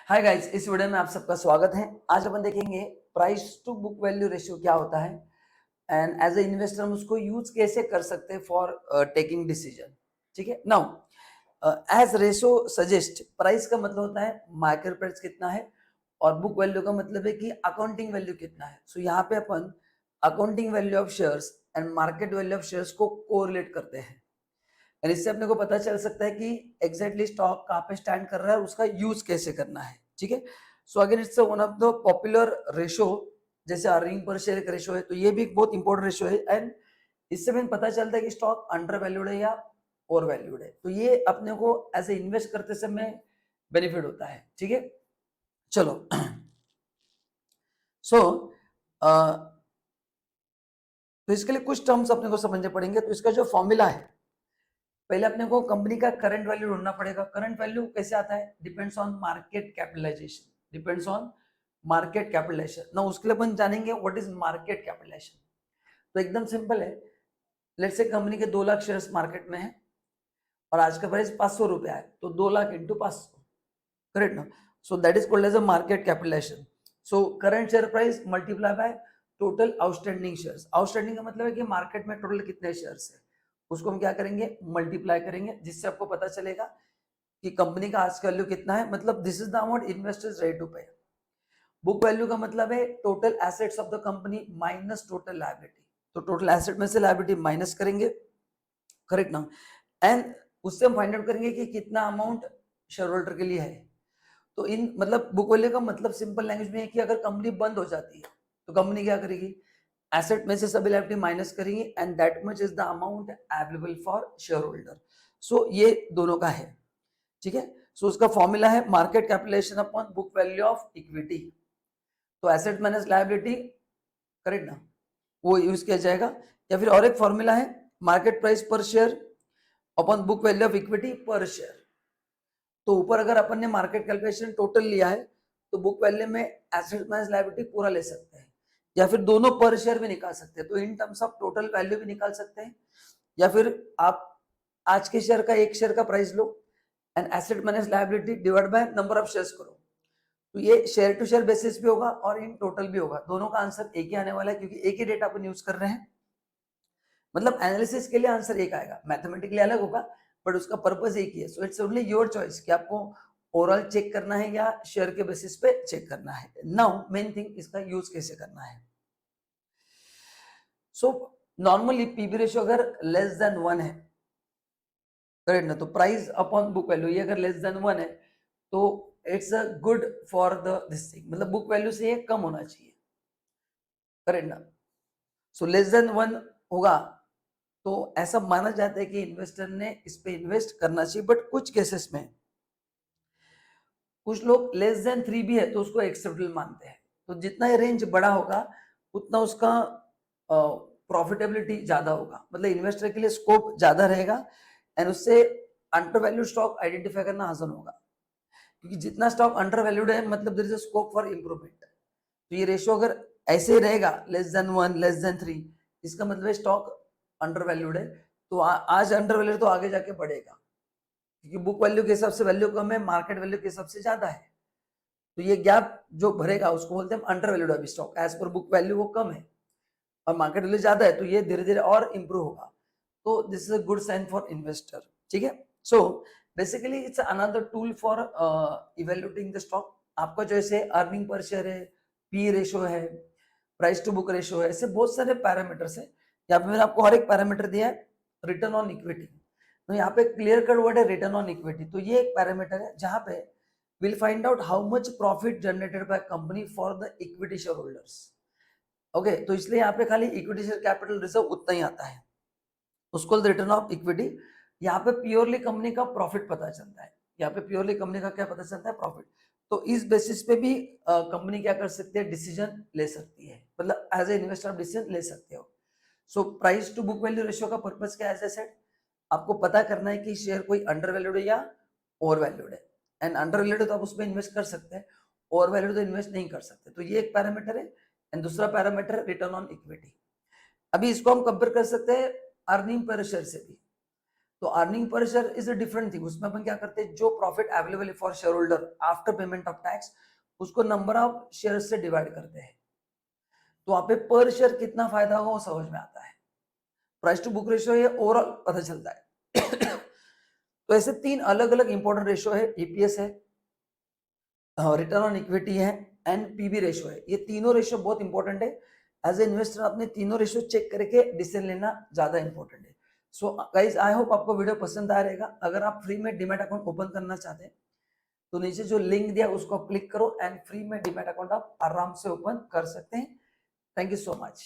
Hi guys, इस video में आप सबका स्वागत है। आज अपन देखेंगे price to book value ratio क्या होता है एंड एज ए इन्वेस्टर हम उसको यूज कैसे कर सकते हैं फॉर टेकिंग डिसीजन। ठीक है, now as ratio suggest, price का मतलब होता है मार्केट प्राइस कितना है और बुक वैल्यू का मतलब है कि अकाउंटिंग वैल्यू कितना है। सो यहाँ पे अपन accounting value of shares and market value of shares को कोरिलेट करते हैं और इससे अपने को पता चल सकता है कि एग्जैक्टली स्टॉक कहाँ पे स्टैंड कर रहा है और उसका यूज कैसे करना है। ठीक है, so again it's one of the popular ratio, जैसे अर्निंग पर शेयर का रेशो है, तो ये भी एक बहुत इंपॉर्टेंट रेशो है एंड इससे हमें पता चलता है कि स्टॉक अंडर वैल्यूड है या ओवर वैल्यूड है। तो ये अपने को ऐसे इन्वेस्ट करते समय बेनिफिट होता है। ठीक है, चलो सो तो इसके लिए कुछ टर्म्स अपने को समझने पड़ेंगे। तो इसका जो फॉर्मूला है, पहले अपने को कंपनी का करंट वैल्यू ढूंढना पड़ेगा। करंट वैल्यू कैसे आता है? Depends on market capitalisation, depends on market capitalisation. ना उसके लिए अपन जानेंगे व्हाट इज मार्केट कैपिटलाइजेशन। तो एकदम सिंपल है, लेट्स से कंपनी के 2 लाख शेयर्स मार्केट में है और आज का प्राइस 500 रुपया है, तो 2 लाख इंटू 500, करेक्ट ना? So that is called as a market capitalisation. So current share price multiply by total outstanding shares. Outstanding का मतलब है कि मार्केट में टोटल कितने शेयर्स है, उसको हम क्या करेंगे, मल्टीप्लाई करेंगे, जिससे आपको पता चलेगा कि कंपनी का आज का वैल्यू कितना है। मतलब this is the amount investors ready to pay. Book value का मतलब है total assets of the company minus total liability. तो टोटल एसेट में से लायबिलिटी माइनस करेंगे, करेक्ट ना? एंड उससे हम फाइंड आउट करेंगे कि कितना अमाउंट शेयर होल्डर के लिए है। तो इन मतलब बुक वैल्यू का मतलब सिंपल लैंग्वेज में है कि अगर कंपनी बंद हो जाती है तो कंपनी क्या करेगी, एसेट में से सभी लायबिलिटी माइनस करेंगे and that much is the amount available for shareholder. So ये दोनों का है। ठीक है, सो उसका फॉर्मूला है market capitalisation upon book value of equity. तो एसेट माइनस लायबिलिटी, करेक्ट ना, वो यूज किया जाएगा। या फिर और एक फॉर्मूला है मार्केट प्राइस पर share upon book value of equity पर शेयर। तो ऊपर अगर अपन ने मार्केट कैलकुलेशन टोटल लिया है तो बुक वैल्यू में एसेट माइनस लायबिलिटी पूरा ले सकते हैं, या फिर दोनों पर शेयर भी निकाल सकते हैं। तो in terms of total value भी निकाल सकते हैं, या फिर आप आज के शेयर का एक शेयर का price low and asset minus liability divide by number of shares करो। तो ये शेयर टू शेयर बेसिस भी होगा और इन टोटल भी होगा। दोनों का आंसर एक ही आने वाला है क्योंकि एक ही डेटा अपन यूज कर रहे हैं। मतलब एनालिसिस के लिए आंसर एक आएगा, मैथमेटिकली अलग होगा बट उसका पर्पस एक ही है। So it's only your choice कि आपको ओवरऑल चेक करना है या शेयर के बेसिस पे चेक करना है। नाउ मेन थिंग, इसका यूज कैसे करना है। सो नॉर्मली पीबी रेशियो अगर लेस देन 1 है, करेक्ट ना, तो प्राइस अपॉन बुक वैल्यू ये अगर लेस देन 1 है तो it's a good for the this thing, मतलब बुक वैल्यू से ये कम होना चाहिए, करेक्ट ना। सो लेस देन 1 होगा तो ऐसा माना जाता है कि इन्वेस्टर ने इस पे इन्वेस्ट करना चाहिए। बट कुछ केसेस में कुछ लोग लेस देन 3 भी है तो उसको एक्सेप्टेबल मानते हैं। तो जितना ये रेंज बड़ा होगा उतना उसका प्रॉफिटेबिलिटी ज्यादा होगा, मतलब इन्वेस्टर के लिए स्कोप ज्यादा रहेगा एंड उससे अंडर वैल्यू स्टॉक आइडेंटिफाई करना आसान होगा। क्योंकि जितना स्टॉक अंडर वैल्यूड है मतलब there is a scope for improvement. तो ये रेशियो अगर ऐसे ही रहेगा लेस देन 1 लेस देन 3, इसका मतलब स्टॉक अंडर वैल्यूड है। तो आज अंडर वैल्यूड तो आगे जाके बढ़ेगा क्योंकि बुक वैल्यू के हिसाब से वैल्यू कम है, मार्केट वैल्यू के हिसाब से ज्यादा है। तो ये गैप जो भरेगा उसको बोलते हैं अंडर वैल्यूड। अभी stock as per book value वो कम है और मार्केट वैल्यू ज्यादा है, तो ये धीरे धीरे और इंप्रूव होगा। तो this is a good sign for investor. ठीक है, so basically it's another tool for evaluating the stock. आपका जो ऐसे अर्निंग पर शेयर है, पी रेशो है, प्राइस टू बुक रेशो है, ऐसे बहुत सारे पैरामीटर्स है। यहाँ पे मैंने आपको हर एक पैरामीटर दिया है। रिटर्न ऑन इक्विटी, तो यहाँ पे क्लियर कट वर्ड है रिटर्न ऑन इक्विटी। तो ये एक पैरामीटर है जहां पे will find out how much profit generated by company for the equity share holders. Okay, तो इसलिए यहाँ पे खाली इक्विटी शेयर कैपिटल रिजर्व उतना ही आता है, उसको रिटर्न ऑफ इक्विटी। यहाँ पे प्योरली कंपनी का प्रॉफिट पता चलता है। यहाँ पे प्योरली कंपनी का क्या पता चलता है? प्रॉफिट। तो इस बेसिस पे भी कंपनी क्या कर सकती है? डिसीजन ले सकती है, मतलब एज ए इन्वेस्टर डिसीजन ले सकते हो। So price to book value ratio का पर्पस क्या है? एज ए सेड, आपको पता करना है कि शेयर कोई अंडर वैल्यूड है या ओवर वैल्यूड है। एंड अंडर वैल्यूड है तो आप उसमें इन्वेस्ट कर सकते हैं, ओवर वैल्यूड तो इन्वेस्ट नहीं कर सकते। तो ये एक पैरामीटर है एंड दूसरा पैरामीटर रिटर्न ऑन इक्विटी। अभी इसको हम कंपेयर कर सकते हैं अर्निंग पर शेयर से भी। तो earning per share is a different thing, उसमें अपन क्या करते हैं, जो प्रॉफिट अवेलेबल है for share holder after payment of tax, उसको नंबर ऑफ शेयर से डिवाइड करते हैं, तो वहां पे पर शेयर कितना फायदा होगा वो समझ में आता है। प्राइस टू बुक रेशियो ये ओवरऑल पता चलता है। तो ऐसे 3 अलग अलग इंपॉर्टेंट रेशियो है, ईपीएस है, रिटर्न ऑन इक्विटी है एंड पीबी रेशियो है। ये तीनों रेशियो बहुत इंपॉर्टेंट है। एज ए इन्वेस्टर अपने तीनों रेशियो चेक करके डिसीजन लेना ज्यादा इंपॉर्टेंट है। सो गाइज आई होप आपको वीडियो पसंद आ रहेगा। अगर आप फ्री में डीमैट अकाउंट ओपन करना चाहते हैं तो नीचे जो लिंक दिया उसको आप क्लिक करो एंड फ्री में डीमैट अकाउंट आप आराम से ओपन कर सकते हैं। Thank you so much.